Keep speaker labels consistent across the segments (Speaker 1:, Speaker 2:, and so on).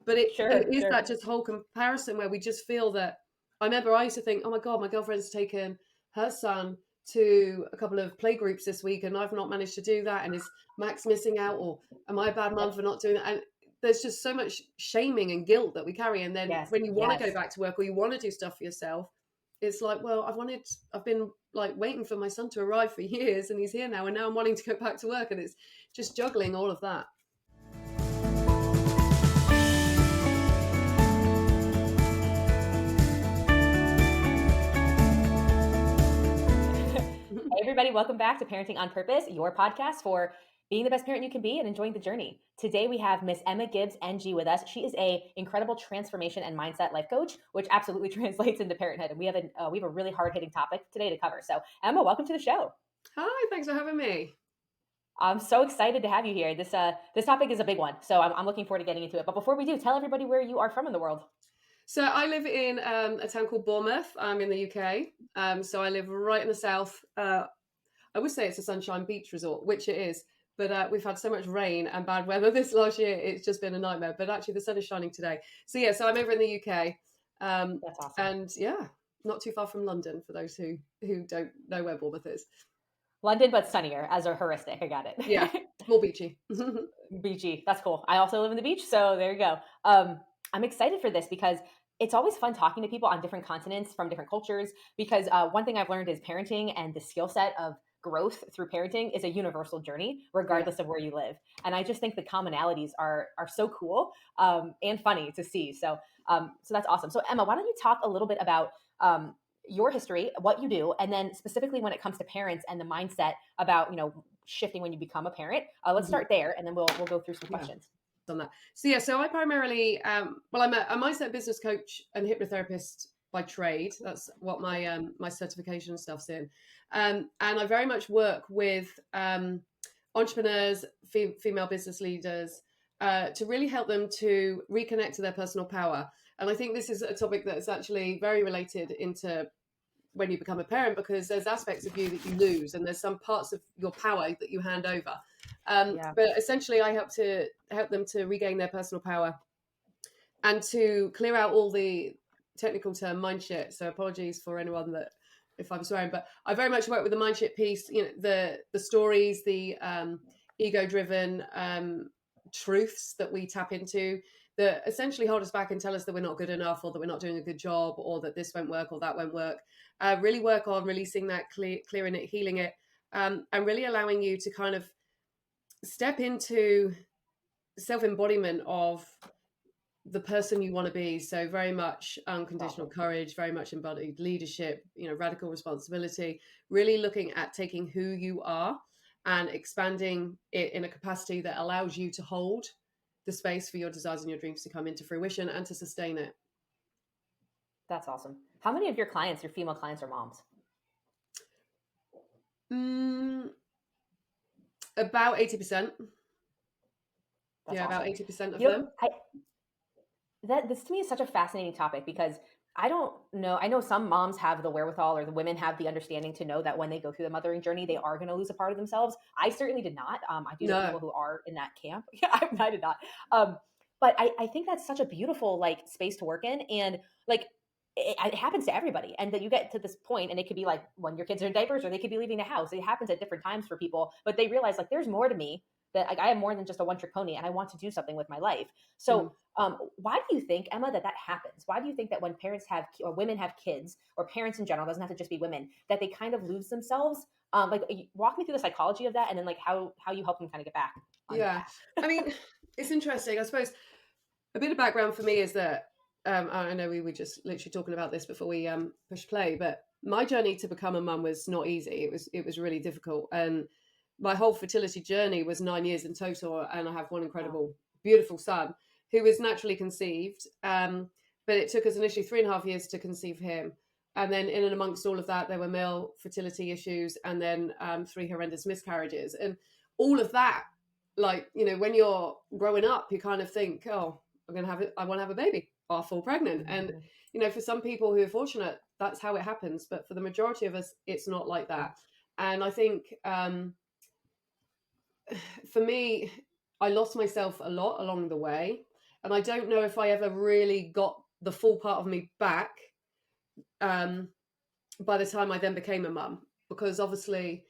Speaker 1: But it
Speaker 2: Sure,
Speaker 1: is
Speaker 2: sure.
Speaker 1: that just whole comparison where we just feel that. I remember I used to think, oh my God, my girlfriend's taken her son to a couple of play groups this week and I've not managed to do that. And is Max missing out? Or am I a bad mum
Speaker 2: Yep.
Speaker 1: for not doing that? And there's just so much shaming and guilt that we carry. And then
Speaker 2: Yes,
Speaker 1: when you want to go
Speaker 2: yes.
Speaker 1: back to work or you want to do stuff for yourself, it's like, well, I've been like waiting for my son to arrive for years and he's here now. And now I'm wanting to go back to work. And it's just juggling all of that.
Speaker 2: Hey, everybody, welcome back to Parenting on Purpose, your podcast for being the best parent you can be and enjoying the journey. Today, we have Miss Emma Gibbs, NG, with us. She is a incredible transformation and mindset life coach, which absolutely translates into parenthood. And we have a really hard hitting topic today to cover. So, Emma, welcome to the show.
Speaker 1: Hi, thanks for having me.
Speaker 2: I'm so excited to have you here. This topic is a big one, so I'm looking forward to getting into it. But before we do, tell everybody where you are from in the world.
Speaker 1: So I live in a town called Bournemouth. I'm in the UK. So I live right in the south. I would say it's a sunshine beach resort, which it is. But we've had so much rain and bad weather this last year, it's just been a nightmare. But actually, the sun is shining today. So yeah, so I'm over in the UK,
Speaker 2: That's awesome.
Speaker 1: and yeah, not too far from London for those who don't know where Bournemouth is.
Speaker 2: London, but sunnier as a heuristic. I got
Speaker 1: Yeah,
Speaker 2: it.
Speaker 1: more beachy.
Speaker 2: Beachy. That's cool. I also live in the beach, so there you go. I'm excited for this because it's always fun talking to people on different continents from different cultures. Because one thing I've learned is parenting and the skill set of growth through parenting is a universal journey,
Speaker 1: Yeah.
Speaker 2: regardless of where you live. And I just think the commonalities are so cool and funny to see. So that's awesome. So Emma, why don't you talk a little bit about your history, what you do, and then specifically when it comes to parents and the mindset about shifting when you become a parent. Let's
Speaker 1: Mhm.
Speaker 2: start there, and then we'll go through some
Speaker 1: Yeah.
Speaker 2: questions.
Speaker 1: Done that. So yeah, so I primarily, well, I'm a mindset business coach and hypnotherapist by trade. That's what my certification stuff's in, and I very much work with entrepreneurs, female business leaders, to really help them to reconnect to their personal power. And I think this is a topic that is actually very related into when you become a parent because there's aspects of you that you lose and there's some parts of your power that you hand over.
Speaker 2: Yeah.
Speaker 1: But essentially, I help them to regain their personal power and to clear out all the technical term mind shit. So apologies for anyone that if I'm swearing, but I very much work with the mind shit piece. You know, the stories, the ego driven truths that we tap into that essentially hold us back and tell us that we're not good enough or that we're not doing a good job or that this won't work or that won't work. Really work on releasing that, clearing it, healing it, and really allowing you to kind of step into self-embodiment of the person you want to be. So very much
Speaker 2: That's
Speaker 1: unconditional
Speaker 2: awesome.
Speaker 1: courage, very much embodied leadership, radical responsibility, really looking at taking who you are and expanding it in a capacity that allows you to hold the space for your desires and your dreams to come into fruition and to sustain it.
Speaker 2: That's awesome. How many of your clients, your female clients, are moms?
Speaker 1: Mm, about 80%.
Speaker 2: That's
Speaker 1: Yeah, about
Speaker 2: awesome.
Speaker 1: 80% of
Speaker 2: You know,
Speaker 1: them.
Speaker 2: I that this to me is such a fascinating topic because I don't know. I know some moms have the wherewithal or the women have the understanding to know that when they go through the mothering journey, they are going to lose a part of themselves. I certainly did not. I do know
Speaker 1: No.
Speaker 2: people who are in that camp. Yeah, I did not. But I think that's such a beautiful like space to work in, and like it happens to everybody. And that you get to this point, and it could be like when your kids are in diapers, or they could be leaving the house. It happens at different times for people, but they realize like there's more to me. That like I am more than just a one trick pony, and I want to do something with my life.
Speaker 1: Mhm.
Speaker 2: So why do you think, Emma, that happens? Why do you think that when parents have or women have kids, or parents in general, doesn't have to just be women, that they kind of lose themselves? Walk me through the psychology of that, and then like how you help them kind of get back on the
Speaker 1: Yeah.
Speaker 2: path.
Speaker 1: I mean, it's interesting. I suppose a bit of background for me is that I know we were just literally talking about this before we push play, but my journey to become a mum was not easy. It was really difficult, and my whole fertility journey was 9 years in total. And I have one
Speaker 2: Wow.
Speaker 1: incredible, beautiful son who was naturally conceived, but it took us initially 3.5 years to conceive him. And then, in and amongst all of that, there were male fertility issues, and then three horrendous miscarriages, and all of that. Like when you're growing up, you kind of think, "Oh, I want to have a baby or fall pregnant." And,
Speaker 2: Mhm.
Speaker 1: for some people who are fortunate, that's how it happens. But for the majority of us, it's not like
Speaker 2: Yeah.
Speaker 1: that. And I think for me, I lost myself a lot along the way. And I don't know if I ever really got the full part of me back um, by the time I then became a mum, because obviously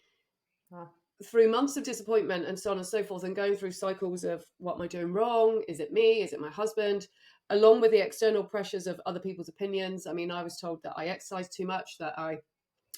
Speaker 2: Wow.
Speaker 1: through months of disappointment and so on and so forth, and going through cycles of what am I doing wrong? Is it me? Is it my husband? Along with the external pressures of other people's opinions. I mean, I was told that I exercised too much, that I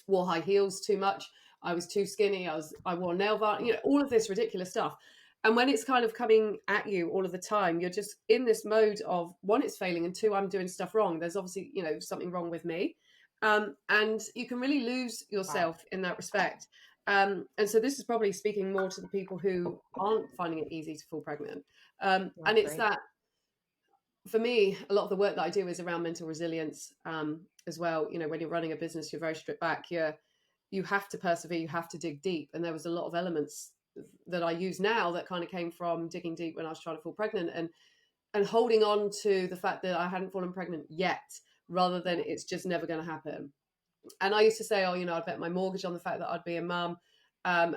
Speaker 1: wore high heels too much, I was too skinny, I wore nail varnish, all of this ridiculous stuff. And when it's kind of coming at you all of the time, you're just in this mode of one, it's failing, and two, I'm doing stuff wrong. There's obviously, something wrong with me. And you can really lose
Speaker 2: Wow.
Speaker 1: yourself in that respect. And so this is probably speaking more to the people who aren't finding it easy to fall pregnant. And
Speaker 2: That's
Speaker 1: it's
Speaker 2: great.
Speaker 1: that for me, a lot of the work that I do is around mental resilience as well. When you're running a business, you're very stripped back. You have to persevere. You have to dig deep. And there was a lot of elements that I use now that kind of came from digging deep when I was trying to fall pregnant, and holding on to the fact that I hadn't fallen pregnant yet, rather than
Speaker 2: Yeah.
Speaker 1: it's just never going to happen. And I used to say, oh, I'd bet my mortgage on the fact that I'd be a mum. And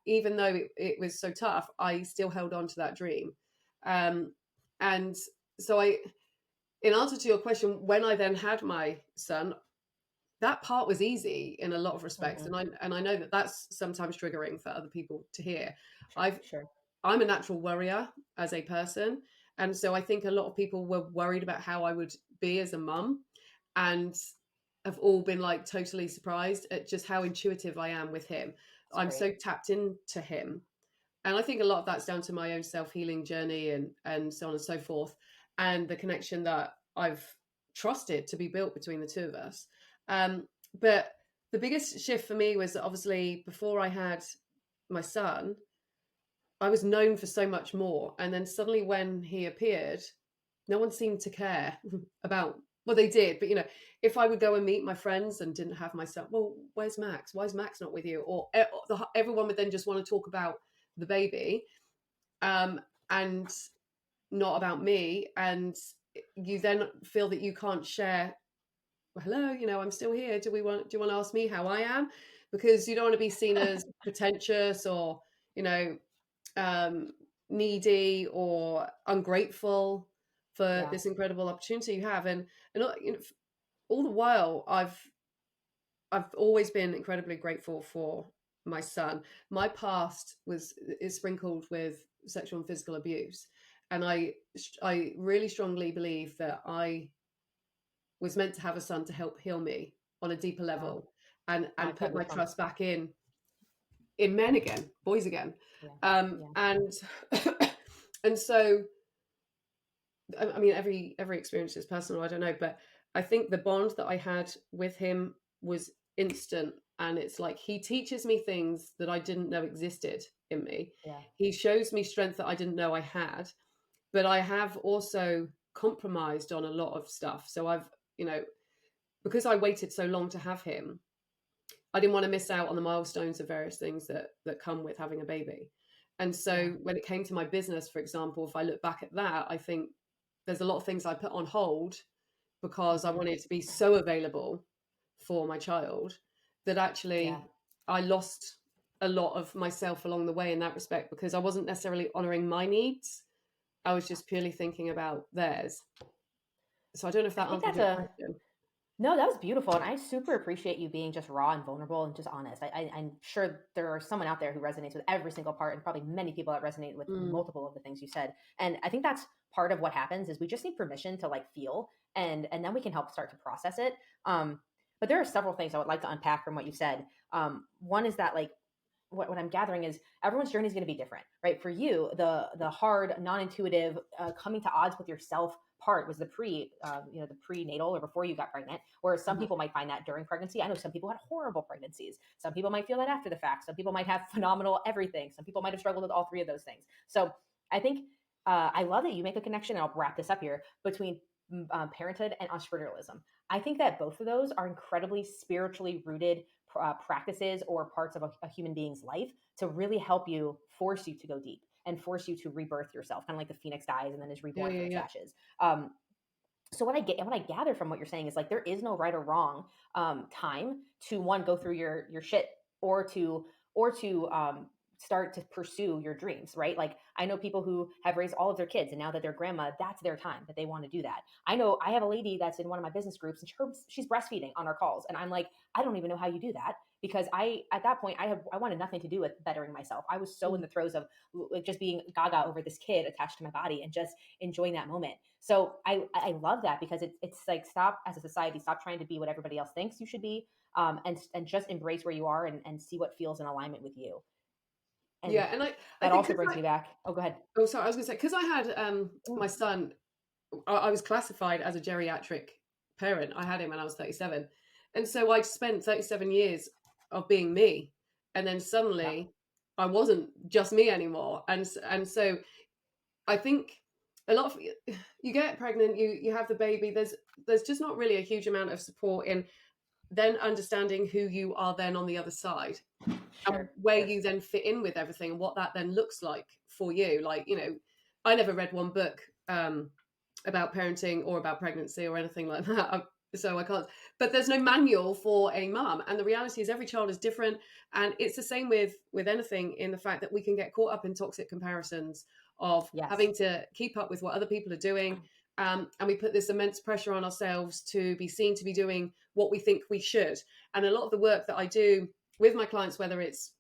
Speaker 1: even though it was so tough, I still held on to that dream. Um, and so in answer to your question, when I then had my son, that part was easy in a lot of respects,
Speaker 2: Hmm.
Speaker 1: and I know that that's sometimes triggering for other people to hear. I've
Speaker 2: Sure.
Speaker 1: I'm a natural worrier as a person, and so I think a lot of people were worried about how I would be as a mum, and have all been like totally surprised at just how intuitive I am with him.
Speaker 2: That's
Speaker 1: I'm
Speaker 2: great.
Speaker 1: so tapped into him, and I think a lot of that's down to my own self-healing journey, and so on and so forth, and the connection that I've trusted to be built between the two of us. But the biggest shift for me was that obviously before I had my son, I was known for so much more, and then suddenly when he appeared, no one seemed to care about, well, they did, but if I would go and meet my friends and didn't have my son, well, where's Max? Why is Max not with you? Or everyone would then just want to talk about the baby, and not about me. And you then feel that you can't share, well, hello, I'm still here. Do you want to ask me how I am? Because you don't want to be seen as pretentious, or, you know, um, needy or ungrateful for
Speaker 2: Yeah.
Speaker 1: this incredible opportunity you have. And all the while, I've always been incredibly grateful for my son. My past is sprinkled with sexual and physical abuse, and I really strongly believe that I was meant to have a son to help heal me on a deeper
Speaker 2: Wow.
Speaker 1: level, and
Speaker 2: I
Speaker 1: put
Speaker 2: totally
Speaker 1: my
Speaker 2: fun.
Speaker 1: trust back in men again, boys again.
Speaker 2: Yeah. Yeah.
Speaker 1: And and so I mean, every experience is personal. I don't know, but I think the bond that I had with him was instant, and it's like he teaches me things that I didn't know existed in me.
Speaker 2: Yeah.
Speaker 1: He shows me strength that I didn't know I had, but I have also compromised on a lot of stuff. So you know, because I waited so long to have him, I didn't want to miss out on the milestones of various things that come with having a baby. And
Speaker 2: Yeah.
Speaker 1: so when it came to my business, for example, if I look back at that, I think there's a lot of things I put on hold because I
Speaker 2: Hmm.
Speaker 1: wanted to be so available for my child, that
Speaker 2: Yeah.
Speaker 1: actually I lost a lot of myself along the way in that respect, because I wasn't necessarily honoring my needs. I was just purely thinking about theirs. So I don't know if
Speaker 2: I
Speaker 1: that
Speaker 2: think
Speaker 1: answers
Speaker 2: that's
Speaker 1: your
Speaker 2: a
Speaker 1: question.
Speaker 2: No, that was beautiful, and I super appreciate you being just raw and vulnerable and just honest. I'm sure there are someone out there who resonates with every single part, and probably many people that resonate with
Speaker 1: Mm,
Speaker 2: multiple of the things you said. And I think that's part of what happens is we just need permission to like feel, and then we can help start to process it. But there are several things I would like to unpack from what you said. One is that like what I'm gathering is everyone's journey is going to be different, right? For you, the hard, non-intuitive, coming to odds with yourself part was the the prenatal or before you got pregnant. Whereas some
Speaker 1: uh-huh.
Speaker 2: people might find that during pregnancy. I know some people had horrible pregnancies. Some people might feel that after the fact. Some people might have phenomenal everything. Some people might have struggled with all three of those things. So I think I love that you make a connection, and I'll wrap this up here between parenthood and entrepreneurialism. I think that both of those are incredibly spiritually rooted practices or parts of a human being's life to really help you, force you to go deep and force you to rebirth yourself, kind of like the phoenix dies and then is
Speaker 1: Yeah,
Speaker 2: reborn
Speaker 1: yeah,
Speaker 2: from its
Speaker 1: yeah.
Speaker 2: ashes. So what I gather from what you're saying is like there is no right or wrong time to one go through your shit or to start to pursue your dreams, right? Like I know people who have raised all of their kids and now that they're grandma, that's their time that they want to do that. I know I have a lady that's in one of my business groups and she's breastfeeding on our calls. And I'm like, I don't even know how you do that because at that point I wanted nothing to do with bettering myself. I was so in the throes of like just being gaga over this kid attached to my body and just enjoying that moment. So I love that because it's like, stop as a society, stop trying to be what everybody else thinks you should be. And just embrace where you are and see what feels in alignment with you. And
Speaker 1: Yeah, and I
Speaker 2: that
Speaker 1: think
Speaker 2: also
Speaker 1: 'cause
Speaker 2: brings me back. Oh, go ahead.
Speaker 1: sorry, I was gonna say, because I had
Speaker 2: Mm,
Speaker 1: my son, I was classified as a geriatric parent. I had him when I was 37. And so I'd spent 37 years of being me. And then
Speaker 2: yeah,
Speaker 1: suddenly I wasn't just me anymore. And so I think a lot of you get pregnant, you have the baby. There's just not really a huge amount of support in then understanding who you are then on the other side and
Speaker 2: sure,
Speaker 1: where
Speaker 2: sure.
Speaker 1: you then fit in with everything and what that then looks like for you. Like, I never read one book about parenting or about pregnancy or anything like that. So I can't, but there's no manual for a mum. And the reality is every child is different. And it's the same with anything, in the fact that we can get caught up in toxic comparisons of
Speaker 2: Yes,
Speaker 1: having to keep up with what other people are doing. And we put this immense pressure on ourselves to be seen to be doing what we think we should. And a lot of the work that I do with my clients, whether it's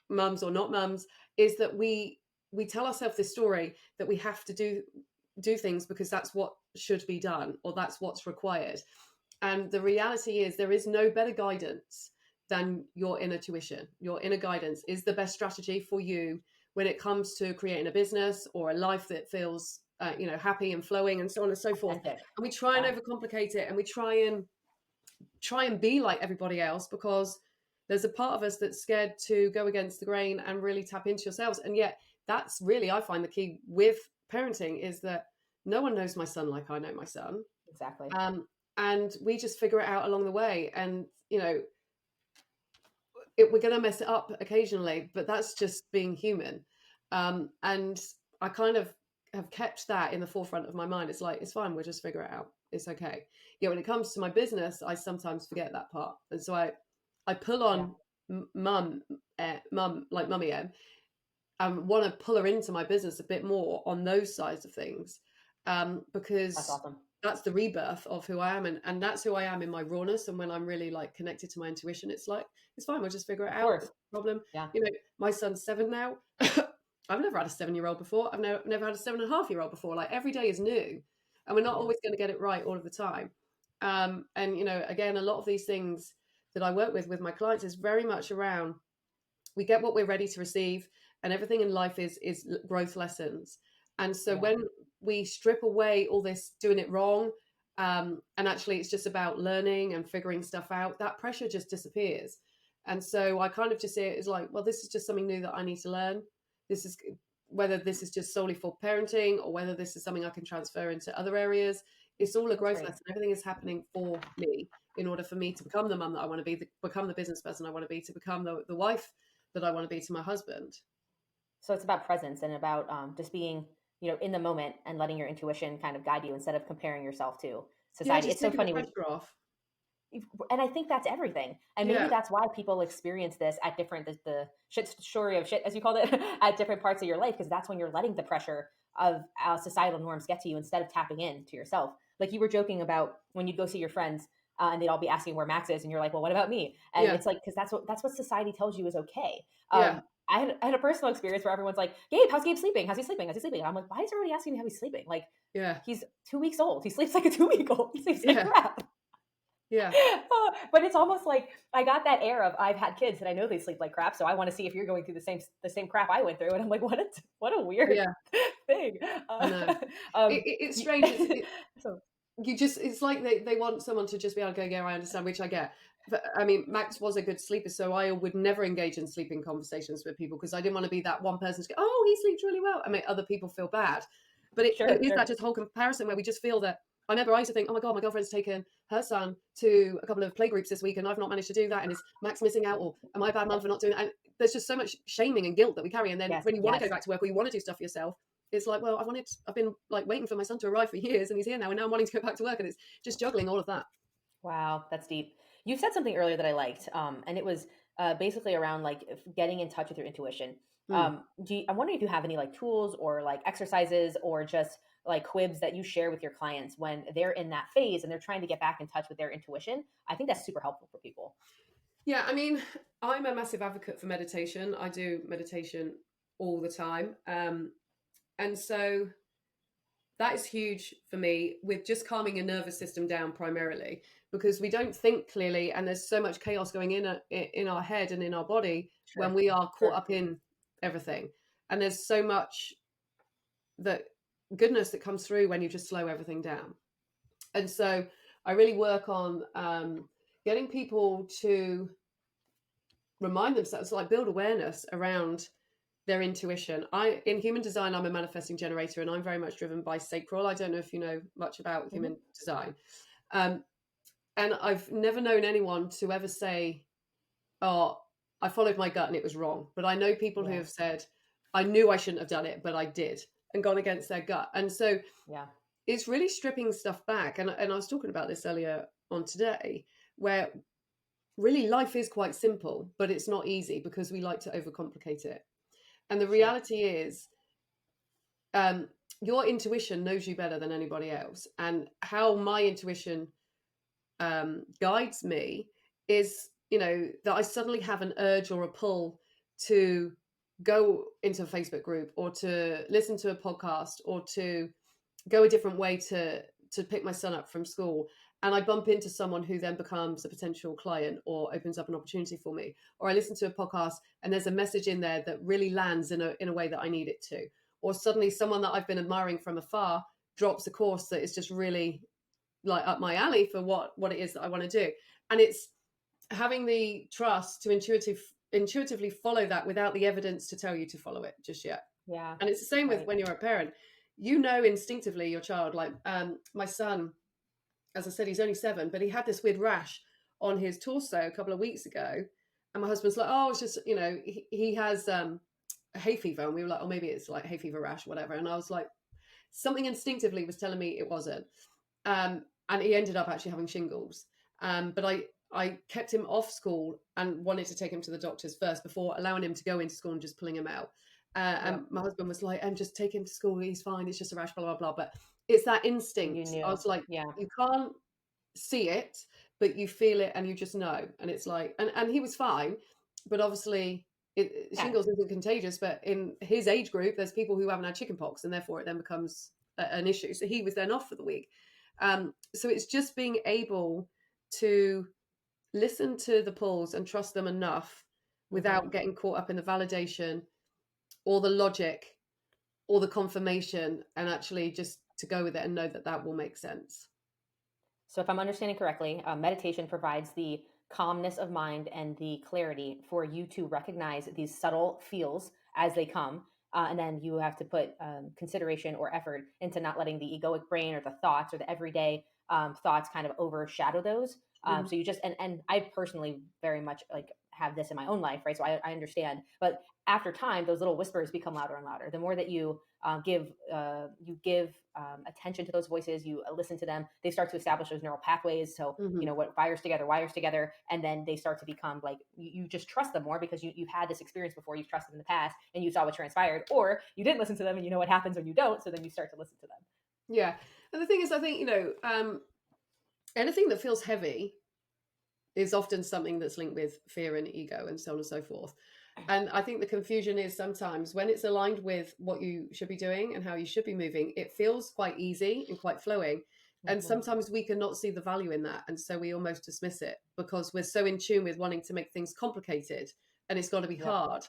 Speaker 1: mums or not mums, is that we tell ourselves this story that we have to do things because that's what should be done or that's what's required. And the reality is there is no better guidance than your inner tuition. Your inner guidance is the best strategy for you when it comes to creating a business or a life that feels happy and flowing and so on and so forth.
Speaker 2: authentic.
Speaker 1: And we try and
Speaker 2: Yeah,
Speaker 1: overcomplicate it, and we try and be like everybody else because there's a part of us that's scared to go against the grain and really tap into yourselves. And yet that's really, I find, the key with parenting is that no one knows my son like I know my son.
Speaker 2: exactly.
Speaker 1: um, and we just figure it out along the way. And we're going to mess it up occasionally, but that's just being human. And I kind of have kept that in the forefront of my mind. It's like, it's fine, we'll just figure it out, it's okay. When it comes to my business, I sometimes forget that part, and so I pull
Speaker 2: Yeah,
Speaker 1: on mum like mummy M, want to pull her into my business a bit more on those sides of things,
Speaker 2: that's
Speaker 1: because
Speaker 2: awesome.
Speaker 1: that's the rebirth of who I am, and that's who I am in my rawness. And when I'm really like connected to my intuition, it's like, it's fine, we'll just figure it
Speaker 2: Of
Speaker 1: out. It's
Speaker 2: course.
Speaker 1: no problem.
Speaker 2: Yeah,
Speaker 1: My son's 7 now. I've never had a 7-year-old before. I've never had a 7.5-year-old before. Like, every day is new, and we're not
Speaker 2: yeah,
Speaker 1: always going to get it right all of the time. And again, a lot of these things that I work with my clients is very much around, we get what we're ready to receive, and everything in life is growth lessons. And so
Speaker 2: yeah.
Speaker 1: when we strip away all this doing it wrong, and actually it's just about learning and figuring stuff out, that pressure just disappears. And so I kind of just see it as like, well, this is just something new that I need to learn. This is, whether this is just solely for parenting or whether this is something I can transfer into other areas, it's all a
Speaker 2: That's
Speaker 1: growth
Speaker 2: great.
Speaker 1: lesson. Everything is happening for me in order for me to become the mum that I want to be, become the business person I want to be, to become the wife that I want to be to my husband.
Speaker 2: So it's about presence and about just being, in the moment and letting your intuition kind of guide you instead of comparing yourself to
Speaker 1: Yeah,
Speaker 2: society.
Speaker 1: just
Speaker 2: It's so
Speaker 1: taking the
Speaker 2: funny when,
Speaker 1: pressure off.
Speaker 2: and I think that's everything. And maybe
Speaker 1: Yeah,
Speaker 2: that's why people experience this at different, the shit story of shit, as you called it, at different parts of your life, because that's when you're letting the pressure of societal norms get to you instead of tapping in to yourself. Like you were joking about when you'd go see your friends and they'd all be asking where Max is, and you're like, well, what about me? And
Speaker 1: yeah,
Speaker 2: it's like, because that's what society tells you is okay.
Speaker 1: yeah,
Speaker 2: I had a personal experience where everyone's like, Gabe, how's Gabe sleeping? How's he sleeping? How's he sleeping? And I'm like, why is everybody asking me how he's sleeping? Like,
Speaker 1: yeah,
Speaker 2: he's 2 weeks old. He sleeps like a 2 week old. He sleeps like
Speaker 1: yeah,
Speaker 2: crap.
Speaker 1: yeah,
Speaker 2: But it's almost like I got that air of I've had kids and I know they sleep like crap, so I want to see if you're going through the same crap I went through. And I'm like, what a weird
Speaker 1: yeah.
Speaker 2: thing.
Speaker 1: I
Speaker 2: Uh,
Speaker 1: know. It's
Speaker 2: you-
Speaker 1: strange.
Speaker 2: so
Speaker 1: It's like they want someone to just be able to go, yeah, I understand, which I get. But I mean, Max was a good sleeper, so I would never engage in sleeping conversations with people because I didn't want to be that one person to go, oh, he sleeps really well, and make other people feel bad. But it
Speaker 2: sure,
Speaker 1: is that
Speaker 2: sure.
Speaker 1: just whole comparison where we just feel that. I remember I used to think, oh my God, my girlfriend's taken her son to a couple of play groups this week and I've not managed to do that. And is Max missing out, or am I a bad mum for not doing that? And there's just so much shaming and guilt that we carry. And then
Speaker 2: Yes,
Speaker 1: when you want to go
Speaker 2: yes.
Speaker 1: back to work or you want to do stuff for yourself, it's like, well, I've been like waiting for my son to arrive for years and he's here now. And now I'm wanting to go back to work. And it's just juggling all of that.
Speaker 2: Wow, that's deep. You said something earlier that I liked, and it was basically around like getting in touch with your intuition.
Speaker 1: Mm.
Speaker 2: I'm wondering if you have any like tools or like exercises or just like quibs that you share with your clients when they're in that phase and they're trying to get back in touch with their intuition. I think that's super helpful for people.
Speaker 1: Yeah, I mean, I'm a massive advocate for meditation. I do meditation all the time. And so that is huge for me with just calming your nervous system down primarily because we don't think clearly and there's so much chaos going in our head and in our body when
Speaker 2: Sure.
Speaker 1: we are caught
Speaker 2: Sure.
Speaker 1: up in everything. And there's so much that goodness that comes through when you just slow everything down. And so I really work on getting people to remind themselves, like build awareness around their intuition. I in human design, I'm a manifesting generator, and I'm very much driven by sacral. I don't know if you know much about
Speaker 2: Hmm.
Speaker 1: human design, um, and I've never known anyone to ever say, "Oh, I followed my gut and it was wrong." But I know people who
Speaker 2: Yeah.
Speaker 1: have said, "I knew I shouldn't have done it, but I did," and gone against their gut. And so
Speaker 2: Yeah.
Speaker 1: it's really stripping stuff back. And I was talking about this earlier on today, where really life is quite simple, but it's not easy because we like to overcomplicate it. And the
Speaker 2: Sure.
Speaker 1: reality is, um, your intuition knows you better than anybody else. And how my intuition guides me is, that I suddenly have an urge or a pull to go into a Facebook group or to listen to a podcast or to go a different way to pick my son up from school, and I bump into someone who then becomes a potential client or opens up an opportunity for me, or I listen to a podcast and there's a message in there that really lands in a way that I need it to, or suddenly someone that I've been admiring from afar drops a course that is just really like up my alley for what it is that I want to do. And it's having the trust to intuitively follow that without the evidence to tell you to follow it just yet.
Speaker 2: Yeah.
Speaker 1: And it's the same with
Speaker 2: Right.
Speaker 1: when you're a parent. You know instinctively your child. Like my son, as I said, he's only 7, but he had this weird rash on his torso a couple of weeks ago, and my husband's like, "Oh, it's just he has hay fever," and we were like, "Oh, maybe it's like hay fever rash, whatever." And I was like, something instinctively was telling me it wasn't, and he ended up actually having shingles. But I kept him off school and wanted to take him to the doctors first before allowing him to go into school and just pulling him out. And
Speaker 2: Yep.
Speaker 1: my husband was like, "And just take him to school. He's fine. It's just a rash, blah blah blah." But it's that
Speaker 2: You
Speaker 1: instinct. I
Speaker 2: knew.
Speaker 1: was like,
Speaker 2: Yeah.
Speaker 1: you can't see it, but you feel it and you just know. And it's like, and he was fine, but obviously
Speaker 2: Yeah.
Speaker 1: shingles isn't contagious. But in his age group, there's people who haven't had chickenpox, and therefore it then becomes an issue. So he was then off for the week. So it's just being able to listen to the pulls and trust them enough
Speaker 2: Hmm.
Speaker 1: without getting caught up in the validation or the logic or the confirmation, and actually just to go with it and know that that will make sense.
Speaker 2: So, if I'm understanding correctly, meditation provides the calmness of mind and the clarity for you to recognize these subtle feels as they come. And then you have to put consideration or effort into not letting the egoic brain or the thoughts or the everyday thoughts kind of overshadow those.
Speaker 1: Mhm.
Speaker 2: So you just and I personally very much like have this in my own life, right? So I understand. But after time, those little whispers become louder and louder. The more that you give attention to those voices, you listen to them, they start to establish those neural pathways. So
Speaker 1: Mhm.
Speaker 2: what wires together, and then they start to become like you just trust them more because you've had this experience before, you've trusted them in the past, and you saw what transpired, or you didn't listen to them and you know what happens when you don't. So then you start to listen to them.
Speaker 1: Yeah. And the thing is, I think, anything that feels heavy is often something that's linked with fear and ego and so on and so forth. And I think the confusion is sometimes when it's aligned with what you should be doing and how you should be moving, it feels quite easy and quite flowing. And
Speaker 2: Hmm.
Speaker 1: sometimes we cannot see the value in that. And so we almost dismiss it because we're so in tune with wanting to make things complicated and it's got to be
Speaker 2: Yep.
Speaker 1: hard.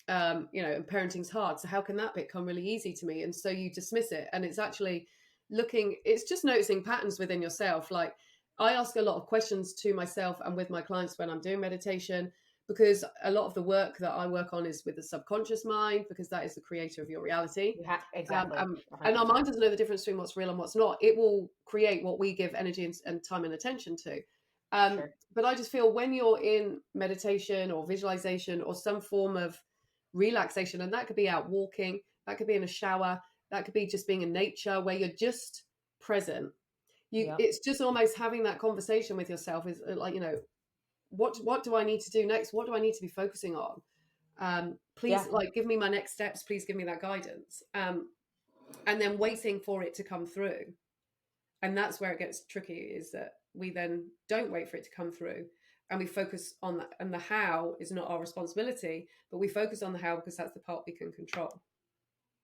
Speaker 1: And parenting's hard. So how can that bit come really easy to me? And so you dismiss it. And it's actually it's just noticing patterns within yourself. Like I ask a lot of questions to myself and with my clients when I'm doing meditation, because a lot of the work that I work on is with the subconscious mind, because that is the creator of your reality.
Speaker 2: You have
Speaker 1: Um,
Speaker 2: exactly
Speaker 1: um, and our
Speaker 2: 100%.
Speaker 1: mind doesn't know the difference between what's real and what's not. It will create what we give energy and time and attention to.
Speaker 2: Sure.
Speaker 1: But I just feel when you're in meditation or visualization or some form of relaxation, and that could be out walking, that could be in a shower, that could be just being in nature where you're just present.
Speaker 2: Yep.
Speaker 1: It's just almost having that conversation with yourself is like, what do I need to do next? What do I need to be focusing on?
Speaker 2: Yeah.
Speaker 1: Please, like, give me my next steps. Please give me that guidance. And then waiting for it to come through. And that's where it gets tricky, is that we then don't wait for it to come through, and we focus on that. And the how is not our responsibility, but we focus on the how because that's the part we can control.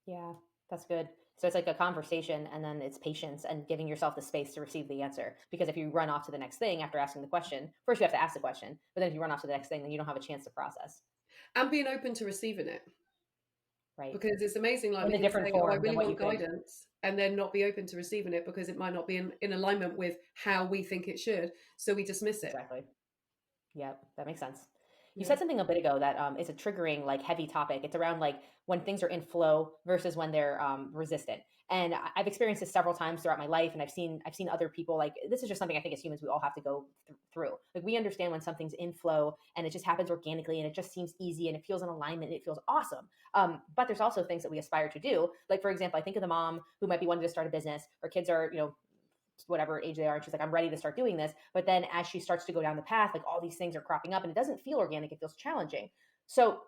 Speaker 2: Yeah, that's good. So it's like a conversation and then it's patience and giving yourself the space to receive the answer. Because if you run off to the next thing after asking the question, first you have to ask the question, but then if you run off to the next thing, then you don't have a chance to process,
Speaker 1: And being open to receiving it,
Speaker 2: right?
Speaker 1: because it's amazing. Like,
Speaker 2: In
Speaker 1: we
Speaker 2: a
Speaker 1: can
Speaker 2: different
Speaker 1: say, oh, I
Speaker 2: form than
Speaker 1: really
Speaker 2: what you
Speaker 1: want
Speaker 2: could.
Speaker 1: guidance, and then not be open to receiving it because it might not be in alignment with how we think it should. So we dismiss it.
Speaker 2: Exactly. Yep, that makes sense. You
Speaker 1: Yeah.
Speaker 2: said something a bit ago that is a triggering, like heavy topic. It's around like when things are in flow versus when they're resistant. And I've experienced this several times throughout my life, and I've seen other people, like this is just something I think as humans we all have to go through. Like we understand when something's in flow and it just happens organically and it just seems easy and it feels in alignment and it feels awesome. But there's also things that we aspire to do. Like for example, I think of the mom who might be wanting to start a business. Her kids are whatever age they are, and she's like, I'm ready to start doing this. But then as she starts to go down the path, like all these things are cropping up and it doesn't feel organic, it feels challenging. So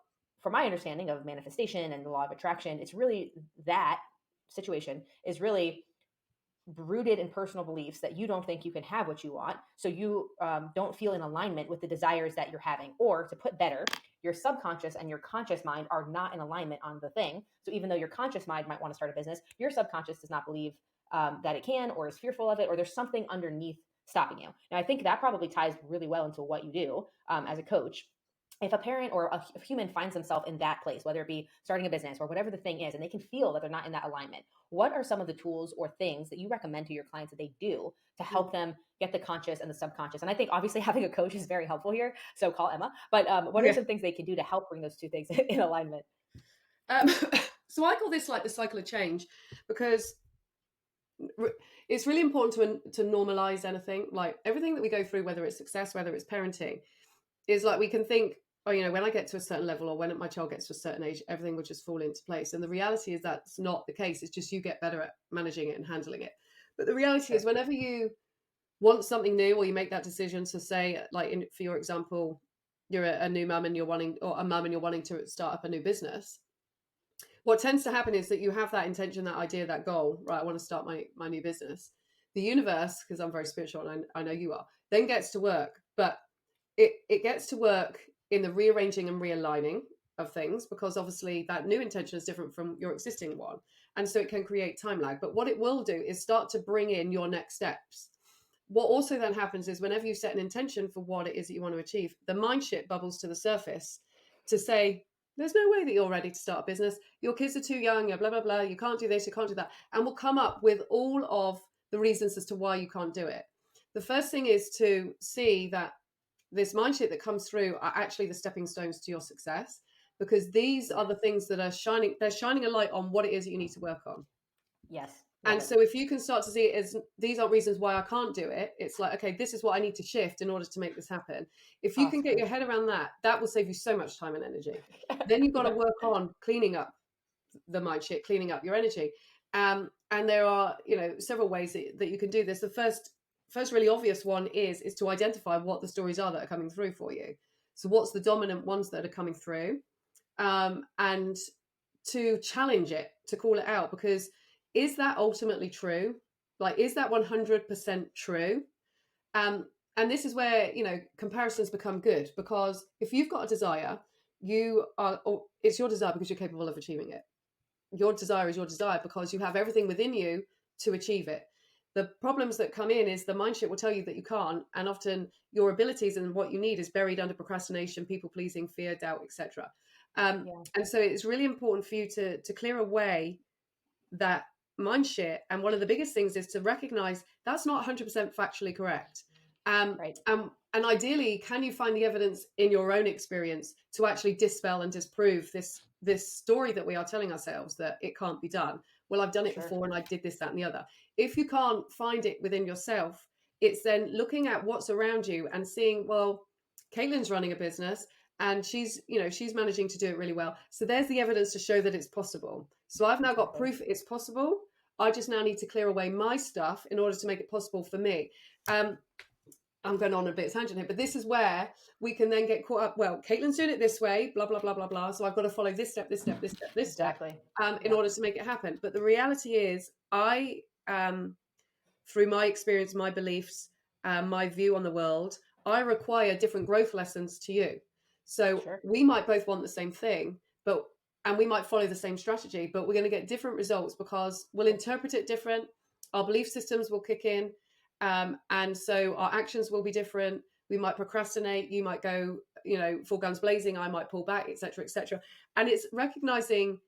Speaker 2: from my understanding of manifestation and the law of attraction, it's really that situation is really rooted in personal beliefs that you don't think you can have what you want. So you don't feel in alignment with the desires that you're having. Or to put better, your subconscious and your conscious mind are not in alignment on the thing. So even though your conscious mind might want to start a business, your subconscious does not believe that it can, or is fearful of it, or there's something underneath stopping you. Now, I think that probably ties really well into what you do as a coach. If a parent or a human finds themselves in that place, whether it be starting a business or whatever the thing is, and they can feel that they're not in that alignment, what are some of the tools or things that you recommend to your clients that they do to help them get the conscious and the subconscious? And I think obviously having a coach is very helpful here. So call Emma. But what are
Speaker 1: Yeah.
Speaker 2: some things they can do to help bring those two things in alignment?
Speaker 1: Um, so I call this like the cycle of change, because it's really important to normalize anything. Like everything that we go through, whether it's success, whether it's parenting, is like we can think, oh, when I get to a certain level or when my child gets to a certain age, everything will just fall into place. And the reality is that's not the case. It's just you get better at managing it and handling it. But the reality
Speaker 2: Sure.
Speaker 1: is, whenever you want something new or you make that decision to say, like for your example, you're a new mum and you're wanting, or a mum and you're wanting to start up a new business, what tends to happen is that you have that intention, that idea, that goal, right? I want to start my new business. The universe, because I'm very spiritual and I know you are, then gets to work. But it gets to work in the rearranging and realigning of things, because obviously that new intention is different from your existing one. And so it can create time lag. But what it will do is start to bring in your next steps. What also then happens is, whenever you set an intention for what it is that you want to achieve, the mind shit bubbles to the surface to say, there's no way that you're ready to start a business. Your kids are too young, you're blah, blah, blah. You can't do this, you can't do that. And we'll come up with all of the reasons as to why you can't do it. The first thing is to see that this mind shit that comes through are actually the stepping stones to your success, because these are the things that are they're shining a light on what it is that you need to work on.
Speaker 2: Yes. Love
Speaker 1: And
Speaker 2: it.
Speaker 1: so if you can start to see it as, these aren't reasons why I can't do it, it's like, okay, this is what I need to shift in order to make this happen. If you
Speaker 2: Oh,
Speaker 1: can
Speaker 2: it's
Speaker 1: get
Speaker 2: great.
Speaker 1: your head around that, that will save you so much time and energy. Then you've got to
Speaker 2: Yeah.
Speaker 1: work on cleaning up the mind shit, cleaning up your energy. And there are, several ways that you can do this. The first really obvious one is to identify what the stories are that are coming through for you. So what's the dominant ones that are coming through? And to challenge it, to call it out, because is that ultimately true? Like, is that 100% true? Um, and this is where, comparisons become good, because if you've got a desire, it's your desire because you're capable of achieving it. Your desire is your desire because you have everything within you to achieve it. The problems that come in is the mind shit will tell you that you can't, and often your abilities and what you need is buried under procrastination, people pleasing, fear, doubt, etc.
Speaker 2: Yeah.
Speaker 1: And so it's really important for you to clear away that mind shit. And one of the biggest things is to recognize that's not 100% factually correct. Um,
Speaker 2: Right.
Speaker 1: and ideally, can you find the evidence in your own experience to actually dispel and disprove this story that we are telling ourselves that it can't be done? Well, I've done it
Speaker 2: Sure.
Speaker 1: before and I did this, that, and the other. If you can't find it within yourself, it's then looking at what's around you and seeing, well, Caitlin's running a business and she's managing to do it really well. So there's the evidence to show that it's possible. So I've now got
Speaker 2: Exactly.
Speaker 1: proof it's possible. I just now need to clear away my stuff in order to make it possible for me. Um, I'm going on a bit of tangent here, but this is where we can then get caught up. Well, Caitlin's doing it this way, blah, blah, blah, blah, blah. So I've got to follow this step, this step, this step, this step,
Speaker 2: Exactly.
Speaker 1: in
Speaker 2: Yeah.
Speaker 1: order to make it happen. But the reality is, um, through my experience, my beliefs, my view on the world, I require different growth lessons to you. So
Speaker 2: Sure.
Speaker 1: we might both want the same thing, but and we might follow the same strategy, but we're going to get different results because we'll
Speaker 2: Sure.
Speaker 1: interpret it different. Our belief systems will kick in, and so our actions will be different. We might procrastinate. You might go, full guns blazing. I might pull back, etc., etc. And it's recognizing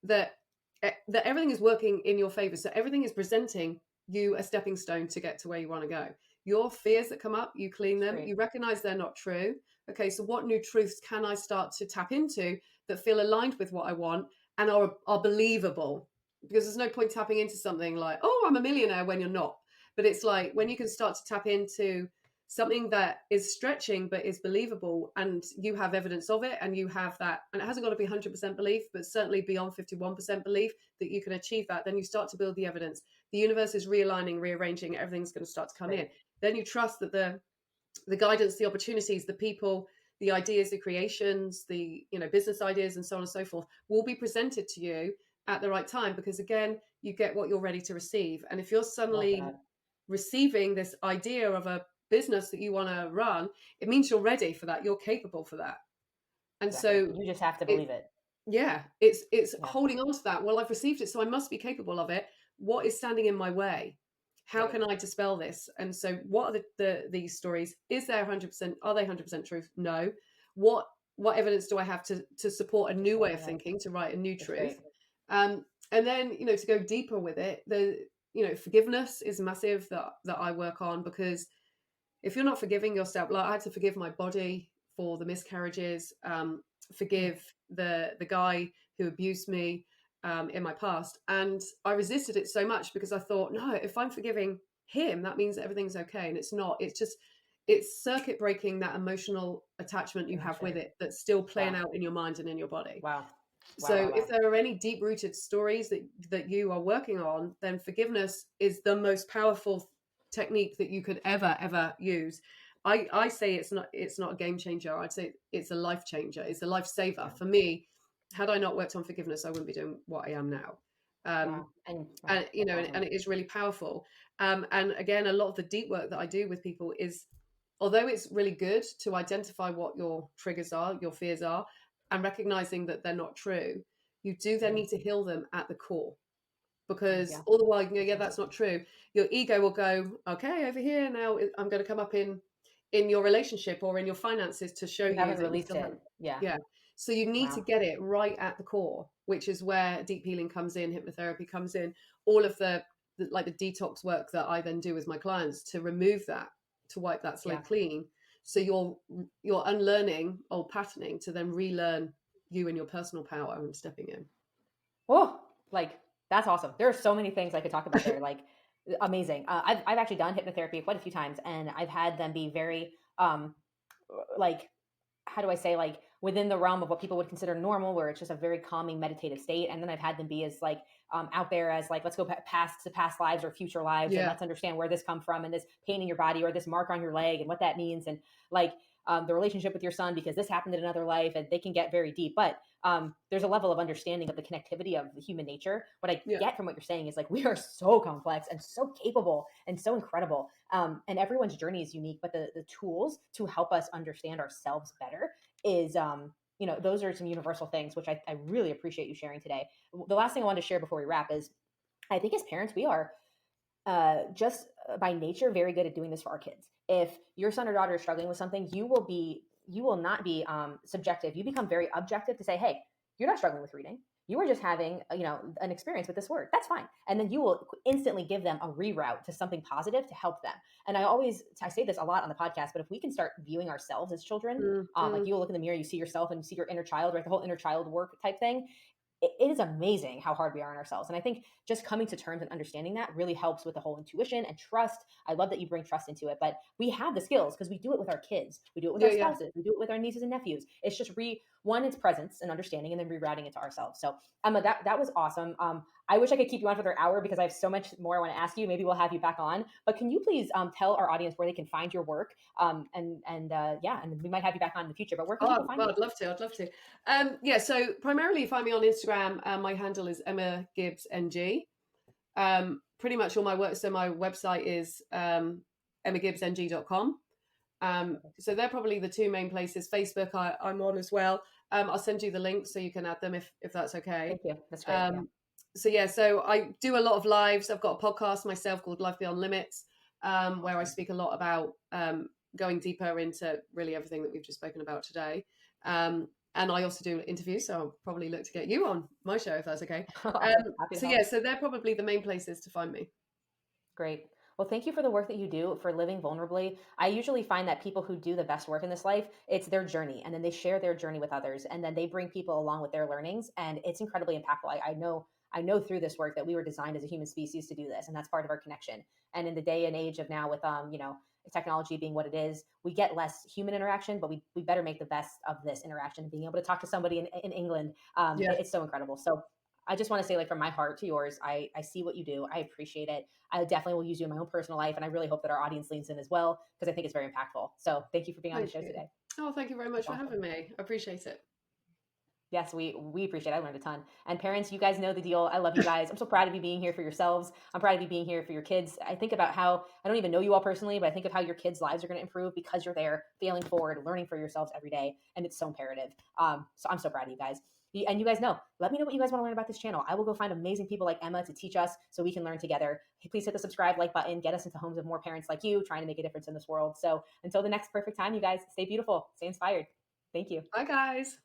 Speaker 1: that that everything is working in your favor. So everything is presenting you a stepping stone to get to where you want to go. Your fears that come up, you clean them,
Speaker 2: Great.
Speaker 1: you recognize they're not true. Okay, so what new truths can I start to tap into that feel aligned with what I want and are believable? Because there's no point tapping into something like, oh, I'm a millionaire, when you're not. But it's like when you can start to tap into something that is stretching but is believable, and you have evidence of it, and you have that, and it hasn't got to be 100% belief, but certainly beyond 51% belief that you can achieve that, then you start to build the evidence. The universe is realigning, rearranging, everything's going to start to come in.
Speaker 2: Great.
Speaker 1: Then you trust that the guidance, the opportunities, the people, the ideas, the creations, the business ideas, and so on and so forth, will be presented to you at the right time, because again, you get what you're ready to receive. And if you're
Speaker 2: Love
Speaker 1: suddenly
Speaker 2: that.
Speaker 1: receiving this idea of a business that you want to run, it means you're ready for that, you're capable for that. And
Speaker 2: Exactly.
Speaker 1: so
Speaker 2: You just have to
Speaker 1: it
Speaker 2: believe it.
Speaker 1: yeah, it's
Speaker 2: Yeah.
Speaker 1: holding on to that. Well, I've received it, so I must be capable of it. What is standing in my way? How
Speaker 2: Great.
Speaker 1: can I dispel this? And so, what are these stories? Is there 100%? Are they 100% truth? No. What what evidence do I have to support a
Speaker 2: To
Speaker 1: new
Speaker 2: show
Speaker 1: way
Speaker 2: me
Speaker 1: of
Speaker 2: that.
Speaker 1: thinking, to write a new
Speaker 2: That's
Speaker 1: truth?
Speaker 2: great.
Speaker 1: And then to go deeper with it, forgiveness is massive that I work on, because if you're not forgiving yourself, like I had to forgive my body for the miscarriages,
Speaker 2: Mm.
Speaker 1: forgive the guy who abused me in my past, and I resisted it so much because I thought, no, if I'm forgiving him, that means that everything's okay, and it's not. It's circuit breaking that emotional attachment you have with
Speaker 2: Gotcha.
Speaker 1: it that's still playing
Speaker 2: Wow.
Speaker 1: out in your mind and in your body.
Speaker 2: Wow. Wow.
Speaker 1: So
Speaker 2: Wow.
Speaker 1: if
Speaker 2: Wow.
Speaker 1: there are any deep rooted stories that you are working on, then forgiveness is the most powerful technique that you could ever use. I say it's not a game changer. I'd say it's a life changer. It's a lifesaver
Speaker 2: Yeah.
Speaker 1: for me. Had I not worked on forgiveness, I wouldn't be doing what I am now. Um,
Speaker 2: Wow. And wow,
Speaker 1: and
Speaker 2: that's
Speaker 1: and
Speaker 2: awesome.
Speaker 1: it is really powerful. And again, a lot of the deep work that I do with people is, although it's really good to identify what your triggers are, your fears are, and recognizing that they're not true, you do then
Speaker 2: Mm.
Speaker 1: need to heal them at the core,
Speaker 2: Yeah.
Speaker 1: because all the while you can go,
Speaker 2: Makes
Speaker 1: yeah,
Speaker 2: sense.
Speaker 1: that's not true. Your ego will go, okay, over here now, I'm going to come up in your relationship or in your finances to show
Speaker 2: You
Speaker 1: you
Speaker 2: haven't
Speaker 1: that you
Speaker 2: released
Speaker 1: still
Speaker 2: it.
Speaker 1: haven't.
Speaker 2: Yeah.
Speaker 1: Yeah. So you need to
Speaker 2: Wow.
Speaker 1: get it right at the core, which is where deep healing comes in, hypnotherapy comes in, all of the detox work that I then do with my clients to remove that, to wipe that
Speaker 2: Yeah.
Speaker 1: slate clean. So you're unlearning old patterning to then relearn you and your personal power and stepping in.
Speaker 2: Oh, like that's awesome. There are so many things I could talk about there. Like amazing. I've actually done hypnotherapy quite a few times, and I've had them be very like how do I say, like within the realm of what people would consider normal, where it's just a very calming meditative state. And then I've had them be as like out there as like, let's go past to past lives or future lives, and
Speaker 1: Yeah.
Speaker 2: let's understand where this come from, and this pain in your body or this mark on your leg and what that means, and like the relationship with your son because this happened in another life, and they can get very deep. But there's a level of understanding of the connectivity of the human nature. What I
Speaker 1: Yeah.
Speaker 2: get from what you're saying is like we are so complex and so capable and so incredible. And everyone's journey is unique, but the tools to help us understand ourselves better is those are some universal things which I really appreciate you sharing today. The last thing I wanted to share before we wrap is I think as parents we are just by nature very good at doing this for our kids. If your son or daughter is struggling with something, you will not be subjective. You become very objective to say, hey, you're not struggling with reading. You were just having an experience with this word. That's fine. And then you will instantly give them a reroute to something positive to help them. And I say this a lot on the podcast, but if we can start viewing ourselves as children,
Speaker 1: Mm,
Speaker 2: like
Speaker 1: mm.
Speaker 2: you will look in the mirror, you see yourself and you see your inner child, right? The whole inner child work type thing, it is amazing how hard we are on ourselves. And I think just coming to terms and understanding that really helps with the whole intuition and trust. I love that you bring trust into it, but we have the skills because we do it with our kids. We do it with
Speaker 1: Yeah,
Speaker 2: our
Speaker 1: yeah.
Speaker 2: spouses. We do it with our nieces and nephews. It's just one, it's presence and understanding and then rerouting it to ourselves. So Emma, that was awesome. I wish I could keep you on for another hour because I have so much more I want to ask you. Maybe we'll have you back on. But can you please tell our audience where they can find your work? Yeah, and we might have you back on in the future. But where can people
Speaker 1: Oh,
Speaker 2: find
Speaker 1: well,
Speaker 2: you?
Speaker 1: I'd love to. I'd love to. Yeah, so primarily find me on Instagram. My handle is Emma Gibbs NG. Pretty much all my work. So my website is emmagibbsng.com. So they're probably the two main places. Facebook, I'm on as well. I'll send you the links so you can add them if that's okay.
Speaker 2: Thank you. That's great. Yeah.
Speaker 1: Um, so yeah, so I do a lot of lives. I've got a podcast myself called Life Beyond Limits, where I
Speaker 2: Awesome.
Speaker 1: speak a lot about going deeper into really everything that we've just spoken about today. And I also do interviews, so I'll probably look to get you on my show if that's okay.
Speaker 2: Awesome. Happy to
Speaker 1: So
Speaker 2: help.
Speaker 1: yeah, so they're probably the main places to find me.
Speaker 2: Great. Well, thank you for the work that you do for living vulnerably. I usually find that people who do the best work in this life, it's their journey, and then they share their journey with others, and then they bring people along with their learnings, and it's incredibly impactful. I know through this work that we were designed as a human species to do this, and that's part of our connection. And in the day and age of now, with technology being what it is, we get less human interaction, but we better make the best of this interaction. Being able to talk to somebody in England,
Speaker 1: Yeah.
Speaker 2: it's so incredible. So I just want to say, like, from my heart to yours, I see what you do. I appreciate it. I definitely will use you in my own personal life. And I really hope that our audience leans in as well, because I think it's very impactful. So thank you for being on the
Speaker 1: Thank
Speaker 2: show
Speaker 1: you.
Speaker 2: today.
Speaker 1: Oh, thank you very much
Speaker 2: That's
Speaker 1: for
Speaker 2: awesome.
Speaker 1: having me. I appreciate it.
Speaker 2: Yes, we appreciate it. I learned a ton. And parents, you guys know the deal. I love you guys. I'm so proud of you being here for yourselves. I'm proud of you being here for your kids. I think about how I don't even know you all personally, but I think of how your kids' lives are going to improve because you're there, failing forward, learning for yourselves every day, and it's so imperative. So I'm so proud of you guys. And you guys know, let me know what you guys want to learn about this channel. I will go find amazing people like Emma to teach us so we can learn together. Please hit the subscribe, like button, get us into homes of more parents like you trying to make a difference in this world. So until the next perfect time, you guys, stay beautiful, stay inspired. Thank you.
Speaker 1: Bye, guys.